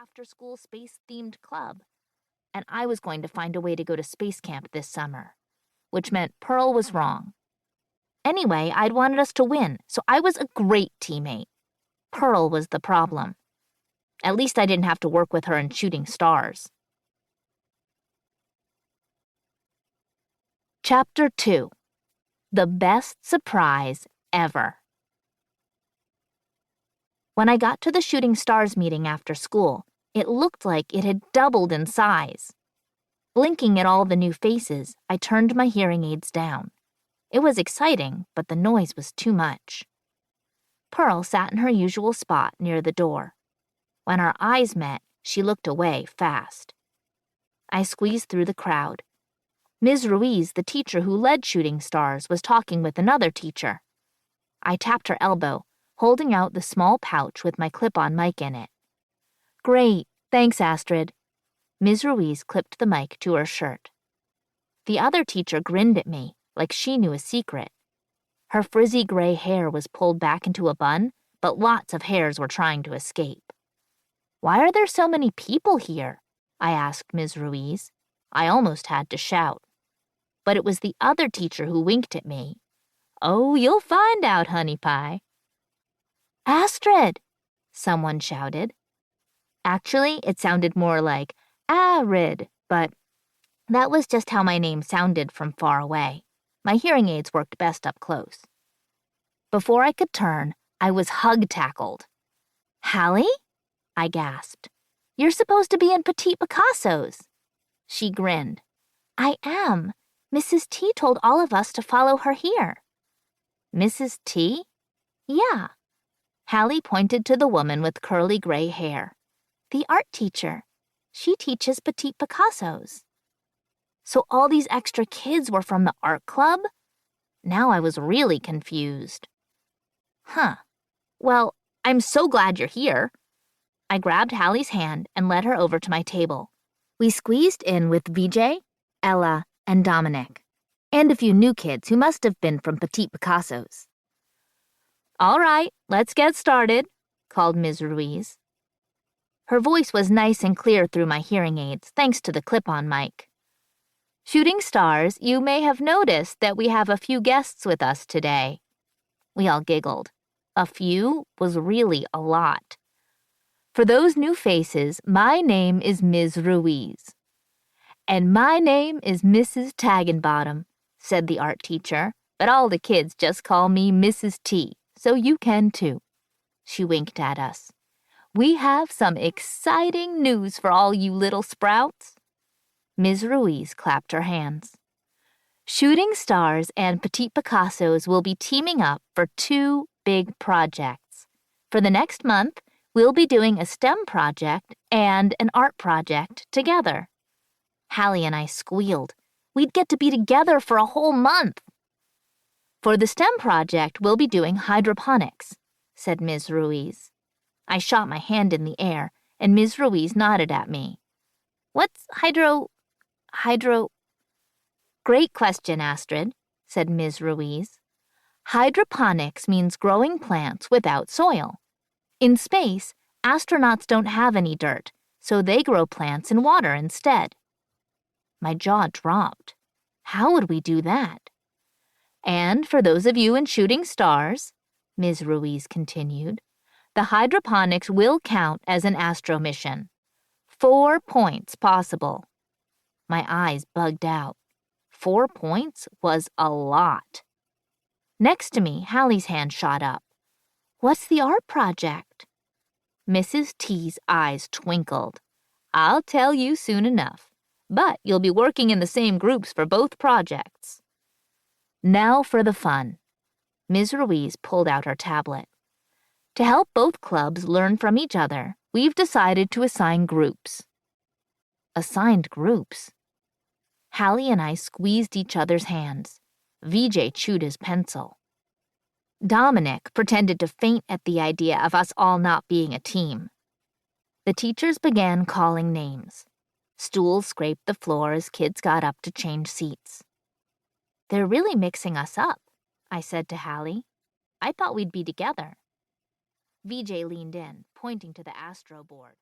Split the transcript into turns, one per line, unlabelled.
after-school space-themed club, and I was going to find a way to go to space camp this summer, which meant Pearl was wrong. Anyway, I'd wanted us to win, so I was a great teammate. Pearl was the problem. At least I didn't have to work with her in shooting stars. Chapter 2. The Best Surprise Ever. When I got to the shooting stars meeting after school, it looked like it had doubled in size. Blinking at all the new faces, I turned my hearing aids down. It was exciting, but the noise was too much. Pearl sat in her usual spot near the door. When our eyes met, she looked away fast. I squeezed through the crowd. Ms. Ruiz, the teacher who led Shooting Stars, was talking with another teacher. I tapped her elbow, holding out the small pouch with my clip-on mic in it. Great, thanks, Astrid. Ms. Ruiz clipped the mic to her shirt. The other teacher grinned at me, like she knew a secret. Her frizzy gray hair was pulled back into a bun, but lots of hairs were trying to escape. Why are there so many people here? I asked Ms. Ruiz. I almost had to shout. But it was the other teacher who winked at me. Oh, you'll find out, honey pie. Astrid, someone shouted. Actually, it sounded more like Arid, but that was just how my name sounded from far away. My hearing aids worked best up close. Before I could turn, I was hug-tackled. Hallie? I gasped. You're supposed to be in Petite Picassos. She grinned. I am. Mrs. T told all of us to follow her here. Mrs. T? Yeah. Hallie pointed to the woman with curly gray hair. The art teacher. She teaches Petite Picassos. So all these extra kids were from the art club? Now I was really confused. Huh. Well, I'm so glad you're here. I grabbed Hallie's hand and led her over to my table. We squeezed in with Vijay, Ella, and Dominic, and a few new kids who must have been from Petite Picassos. All right, let's get started, called Ms. Ruiz. Her voice was nice and clear through my hearing aids, thanks to the clip-on mic. Shooting Stars, you may have noticed that we have a few guests with us today. We all giggled. A few was really a lot. For those new faces, my name is Ms. Ruiz. And my name is Mrs. Tagginbottom, said the art teacher, but all the kids just call me Mrs. T, so you can too. She winked at us. We have some exciting news for all you little sprouts. Ms. Ruiz clapped her hands. Shooting Stars and Petite Picassos will be teaming up for 2 big projects. For the next month, we'll be doing a STEM project and an art project together. Hallie and I squealed. We'd get to be together for a whole month. For the STEM project, we'll be doing hydroponics, said Ms. Ruiz. I shot my hand in the air, and Ms. Ruiz nodded at me. What's hydro... Great question, Astrid, said Ms. Ruiz. Hydroponics means growing plants without soil. In space, astronauts don't have any dirt, so they grow plants in water instead. My jaw dropped. How would we do that? And for those of you in Shooting Stars, Ms. Ruiz continued, the hydroponics will count as an Astro Mission. 4 points possible. My eyes bugged out. 4 points was a lot. Next to me, Hallie's hand shot up. What's the art project? Mrs. T's eyes twinkled. I'll tell you soon enough. But you'll be working in the same groups for both projects. Now for the fun. Ms. Ruiz pulled out her tablet. To help both clubs learn from each other, we've decided to assign groups. Assigned groups? Hallie and I squeezed each other's hands. Vijay chewed his pencil. Dominic pretended to faint at the idea of us all not being a team. The teachers began calling names. Stools scraped the floor as kids got up to change seats. They're really mixing us up, I said to Hallie. I thought we'd be together. Vijay leaned in, pointing to the Astro board.